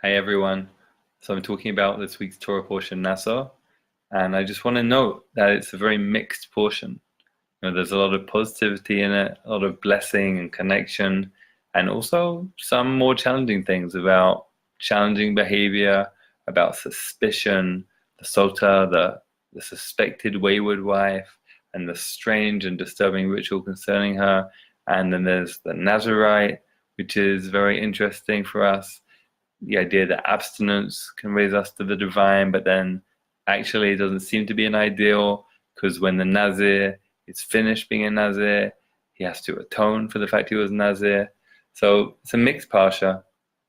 Hey everyone. So I'm talking about this week's Torah portion, Naso, and I just want to note that it's a very mixed portion. There's a lot of positivity in it, a lot of blessing and connection, and also some more challenging things about challenging behavior, about suspicion, the sota, the suspected wayward wife, and the strange and disturbing ritual concerning her. And then there's the Nazarite, which is very interesting for us, the idea that abstinence can raise us to the divine, but then actually it doesn't seem to be an ideal, because when the Nazir is finished being a Nazir, he has to atone for the fact he was Nazir. So it's a mixed parsha.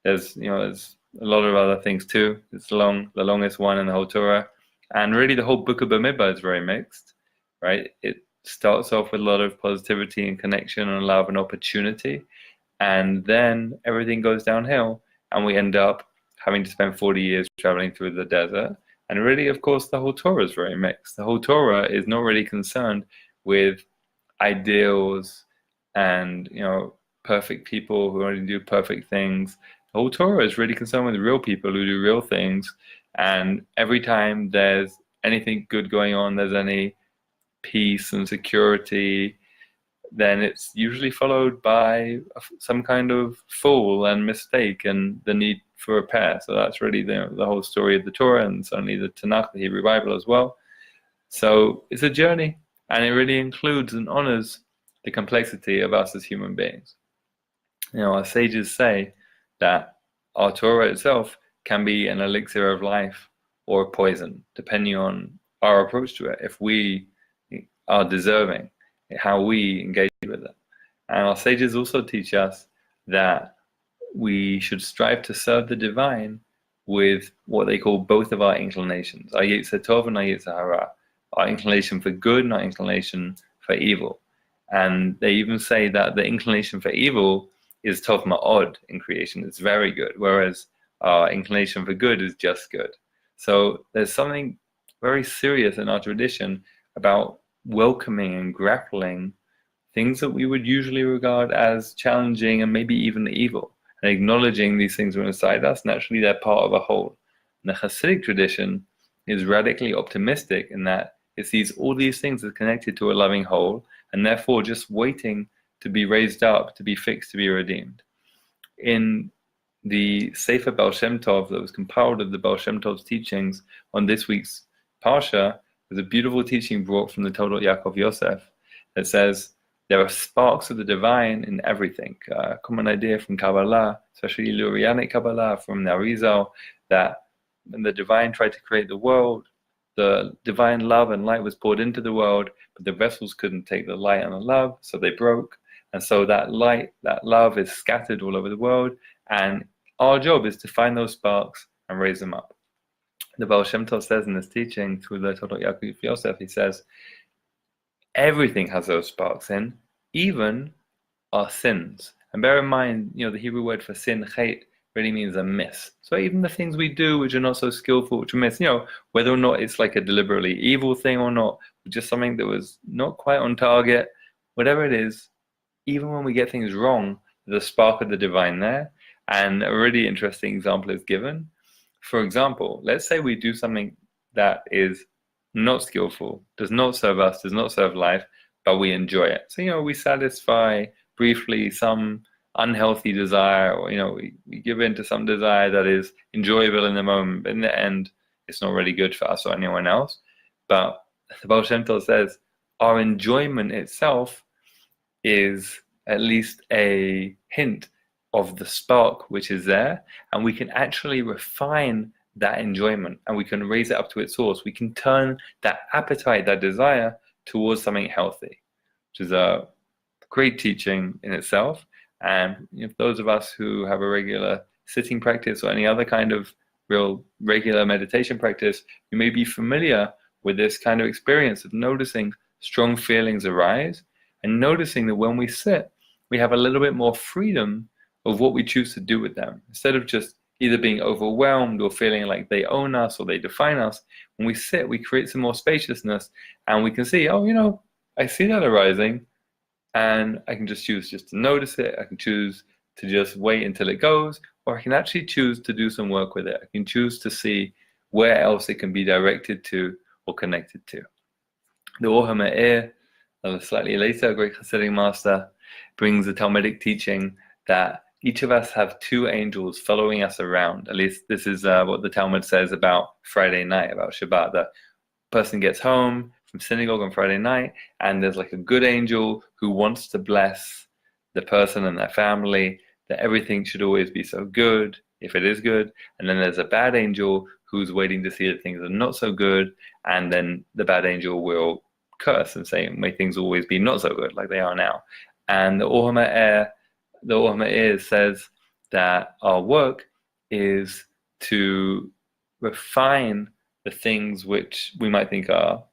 There's a lot of other things too. It's the longest one in the whole Torah, and really the whole book of Bamidbar is very mixed, right? It starts off with a lot of positivity and connection and love and opportunity, and then everything goes downhill. And we end up having to spend 40 years traveling through the desert. And really, of course, the whole Torah is very mixed. The whole Torah is not really concerned with ideals and, perfect people who only do perfect things. The whole Torah is really concerned with real people who do real things. And every time there's anything good going on, there's any peace and security, then it's usually followed by some kind of fall and mistake and the need for repair. So that's really the whole story of the Torah, and certainly the Tanakh, the Hebrew Bible as well. So it's a journey, and it really includes and honors the complexity of us as human beings. Our sages say that our Torah itself can be an elixir of life or a poison, depending on our approach to it, if we are deserving, how we engage with it. And our sages also teach us that we should strive to serve the divine with what they call both of our inclinations, our Yetzer Tov and our Yetzer Hara, our inclination for good and our inclination for evil. And they even say that the inclination for evil is Tov Ma'od in creation, it's very good, whereas our inclination for good is just good. So there's something very serious in our tradition about welcoming and grappling things that we would usually regard as challenging and maybe even evil, and acknowledging these things are inside us. Naturally, they're part of a whole. And the Chasidic tradition is radically optimistic in that it sees all these things as connected to a loving whole, and therefore just waiting to be raised up, to be fixed, to be redeemed. In the Sefer Baal Shem Tov that was compiled of the Baal Shem Tov's teachings on this week's Parsha, there's a beautiful teaching brought from the Toldot Yaakov Yosef that says there are sparks of the divine in everything. A common idea from Kabbalah, especially Lurianic Kabbalah from the Arizal, that when the divine tried to create the world, the divine love and light was poured into the world, but the vessels couldn't take the light and the love, so they broke. And so that light, that love is scattered all over the world, and our job is to find those sparks and raise them up. The Baal Shem Tov says in this teaching through the Toldot Yaakov Yosef, he says, everything has those sparks in, even our sins. And bear in mind, the Hebrew word for sin, chet, really means a miss. So even the things we do which are not so skillful, which are miss, whether or not it's like a deliberately evil thing or not, just something that was not quite on target, whatever it is, even when we get things wrong, there's a spark of the divine there. And a really interesting example is given. For example, let's say we do something that is not skillful, does not serve us, does not serve life, but we enjoy it. So, we satisfy briefly some unhealthy desire, or, we give in to some desire that is enjoyable in the moment, but in the end, it's not really good for us or anyone else. But the Baal Shem Tov says our enjoyment itself is at least a hint of the spark which is there, and we can actually refine that enjoyment and we can raise it up to its source. We can turn that appetite, that desire, towards something healthy, which is a great teaching in itself. And those of us who have a regular sitting practice or any other kind of real regular meditation practice, you may be familiar with this kind of experience of noticing strong feelings arise and noticing that when we sit, we have a little bit more freedom of what we choose to do with them. Instead of just either being overwhelmed or feeling like they own us or they define us, when we sit, we create some more spaciousness, and we can see, I see that arising, and I can just choose just to notice it. I can choose to just wait until it goes, or I can actually choose to do some work with it. I can choose to see where else it can be directed to or connected to. The Or HaMe'er, slightly later, a great Chasidic master, brings the Talmudic teaching that each of us have two angels following us around. At least this is what the Talmud says about Friday night, about Shabbat. The person gets home from synagogue on Friday night, and there's like a good angel who wants to bless the person and their family, that everything should always be so good, if it is good. And then there's a bad angel who's waiting to see that things are not so good, and then the bad angel will curse and say, may things always be not so good like they are now. And the Or HaMe'er says that our work is to refine the things which we might think are,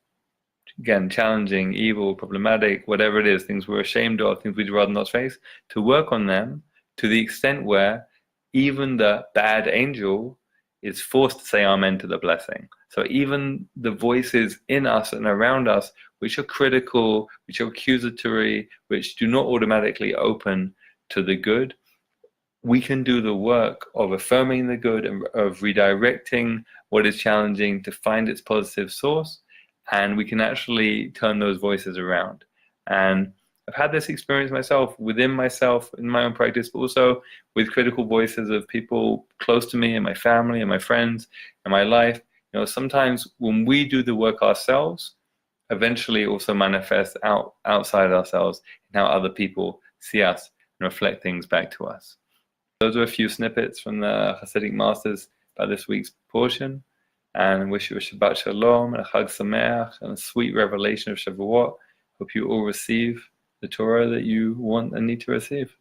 again, challenging, evil, problematic, whatever it is, things we're ashamed of, things we'd rather not face, to work on them to the extent where even the bad angel is forced to say amen to the blessing. So even the voices in us and around us, which are critical, which are accusatory, which do not automatically open to the good, we can do the work of affirming the good and of redirecting what is challenging to find its positive source, and we can actually turn those voices around. And I've had this experience myself, within myself, in my own practice, but also with critical voices of people close to me and my family and my friends and my life. You know, sometimes when we do the work ourselves, eventually also manifests outside ourselves in how other people see us and reflect things back to us. Those are a few snippets from the Hasidic masters about this week's portion, and wish you a Shabbat Shalom and a Chag Sameach and a sweet revelation of Shavuot. Hope you all receive the Torah that you want and need to receive.